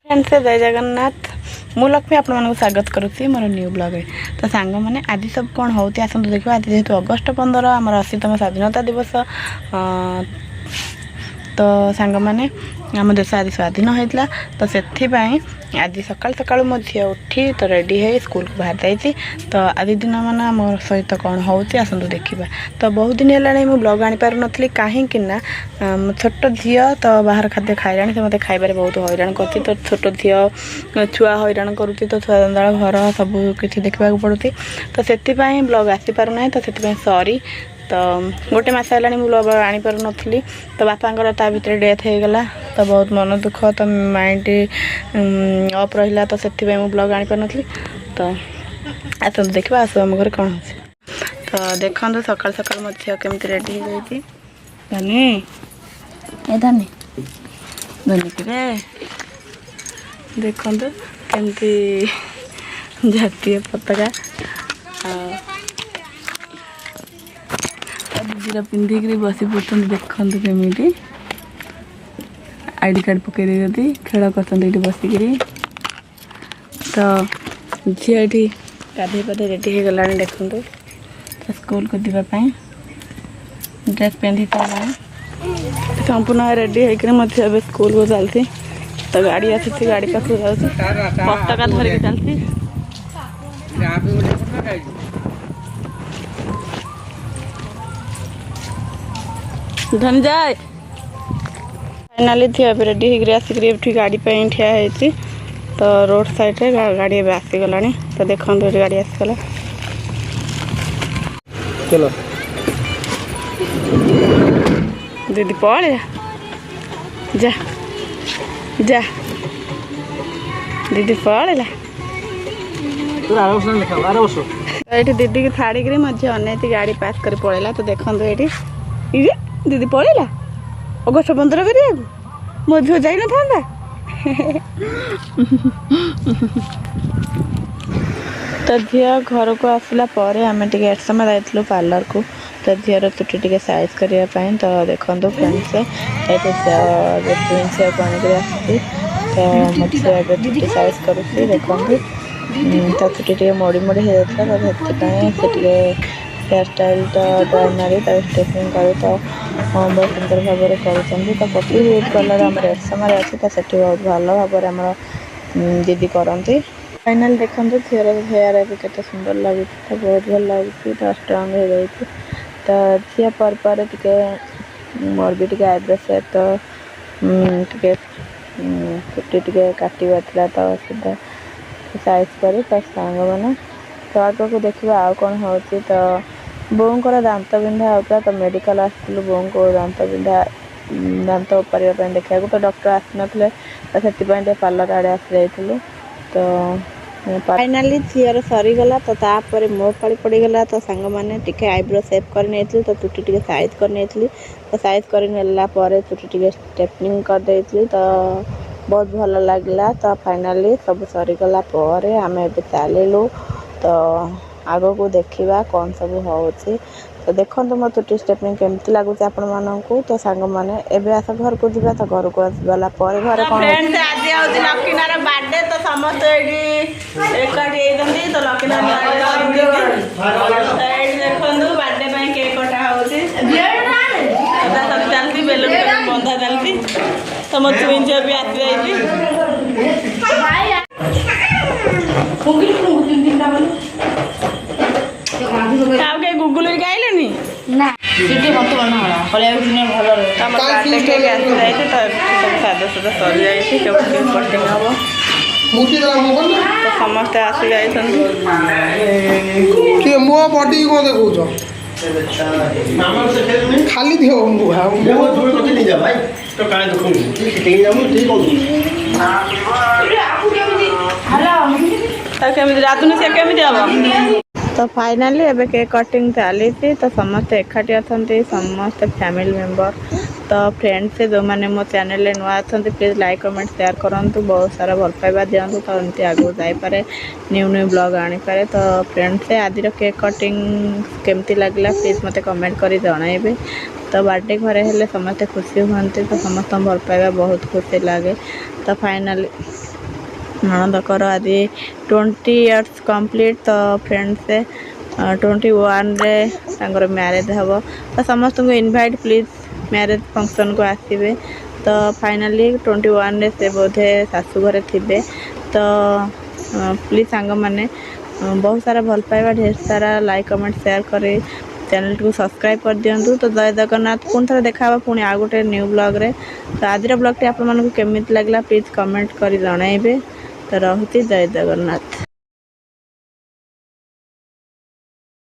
Friends जय जगन्नाथ मु लक्ष्मी आपण मानक स्वागत करुच्ची मोर न्यू ब्लॉग रे। तो सांग मैंने आज सब कौन होती आसतु देखा। आज जेहेतु अगस्ट 15 आम 80तम स्वाधीनता दिवस तो सांग मैंने आम देश आज स्वाधीन होता तो से आज सकाल सकाल उठी तो रेडी है स्कूल को बाहर जाइए। तो आज दिन माना मोर सहित कौन होती आसतु देखा। तो बहुत दिन है मुझे ब्लॉग आनी पार नी कहीं छोट झील तो बाहर खाद्य खाइला से मत खाइबार बहुत हैरान कर। तो छोट झील छुआ हैरान करुँच तो छुआ दंदाल घर सब किसी देखा पड़ुची। तो से ब्लॉग आसी पार ना तो से सॉरी। तो गोटे मस है ब्लॉग आनी पार नी। तो बापा ता भर डेथ हो गला तो बहुत मन दुख तो माइंड अफ रहा। तो से ब्लॉग आनी पार नी। तो आस देखा आस आम घर कौन हो। तो देखो सकाल सकाल मो झील केमी रेडी हो गई। धनी ए धनी धनी कि देखो केमती जातीय पताका दीदी पिंधिक बसी पड़ते देखते केमी आईडी कार्ड पकई दे खेल कर बसिक। तो झी ये गाधे पाधे रेडी हो गला देखु। तो स्कूल को दीपाई ड्रेस पिंधि पारा संपूर्ण रेडी होकर स्कूल को चलती। तो गाड़ी आसी गाड़ी पाखु जाऊँ पताका धरिक चलती। धन जाए फाइनाली थी अब रेडी होकर आसिक गाड़ी पे ठिया होती। तो रोड साइड रे गाड़ी आसीगला। तो देखो गाड़ी आसीगला। चलो दीदी पड़े जा जा दीदी पड़ेला। ये दीदी की छाड़ी मझे अनैती गाड़ी पास कर पड़ेला। तो देखो ये दीदी पड़ेला अगस्ट 15 करिया मो झील जाई न था। तो झील घर को आसला आम टे समय जाइलु पार्लर को। तो झीर चुटी टे साइज करने। तो देखो फ्रेंड्स ये ट्विंस आनिक आसी। तो मो झील चुटी साइज करुँगी देखो। तो चुटी टे मोड़ी मोड़ी हो जाता तो से हेयर स्टाइल तो ड्राई मारी स्टेपिंग कर। तो बहुत सुंदर भाव में कर। तो कॉफी रेड कलर आम रेड समय अच्छे तो से बहुत भल भाव आम दीदी करती। फाइनाल देखो झीर हेयर भी केते सुंदर लगे तो बहुत भल लगे तो स्ट्रांग हो गई। तो झील पर टे मोर भी टे आईब्रो सेप तो टे चुटी टे काटवा तो सीधा साइज कर। तो सांग मैंने तो आग को देखा आउ कौन हो। तो बोर दांत बिंधा होता तो मेडिकल आसलु बो को दांत बिंधा दांत उपारे देखा। तो डॉक्टर आसी ना तो से पार्लर आड़े आसी जाइलु। तो फाइनाली झीर सरीगला। तो तापर मो पाली पड़गला। तो सांग मैंने टिके आईब्रो सेप कर तो चुटी टे साइज कर। तो साइज कर चुटी टे स्टेपनिंग कर दे। तो बहुत भल लगला। तो फाइनाली सब सरीगला आम ए चलू। तो आग को देखा कौन सब हो। तो देखो मो चुटी स्टेपनिंग केमती लगुच आपण मानू। तो सांग मैंने एबे आस घर को जा। तो घर को गला घर कौन आज लकीनार बर्थडे। तो समस्त एकाठी तो लकीनार देखो बर्थडे केक कटा हो चलती बेलून बंधा चलती। तो मो ट्विन झील भी आसी जाइए। गुगुल गाइलनि ना सादा सादा सरी जाइए कटिंग हम। तो समस्ते आसी जाइए खाली दियो रातुन से केमी हम। तो फाइनाली एबे केक कटिंग चली। तो समस्त एकाठी अच्छा समस्त फैमिली मेंबर। तो फ्रेंड्स से जो मैंने मो चैनल में नुआ अच्छा प्लीज लाइक कमेंट शेयर करूँ। बहुत सारा भल पाइबा दिंतु। तो एमती आगू जापे न्यू न्यू ब्लॉग आनी पारे। तो फ्रेंड्स से आज केक कटिंग केमती लगला प्लीज मते कमेंट कर जणाइबे। तो बर्थडे घरे हेले समस्ते खुशी हुए। तो समस्त भल पाइबा बहुत खुशी लगे। तो फाइनाली नणंदकर आज 20 इयर्स कंप्लीट तो फ्रेंड्स से 21 रे तांकर मैरिज हम तो समस्त को इनवाइट प्लीज मैरिज फंक्शन को आसवे तो फाइनली 21 रे से बोधे शाशु घरे थे तो प्लीज सांग मैंने बहुत सारा भल पाइबा ढेर सारा लाइक कमेंट शेयर करे चैनल को सब्सक्राइब कर दिंतु तो जय जगन्नाथ पुणी थे देखा पुणी आ गोटे न्यू ब्लॉग रे तो आज ब्लॉग टी आपको केमी लगला प्लीज कमेंट कर जनइबे तो रहुची जय जगन्नाथ।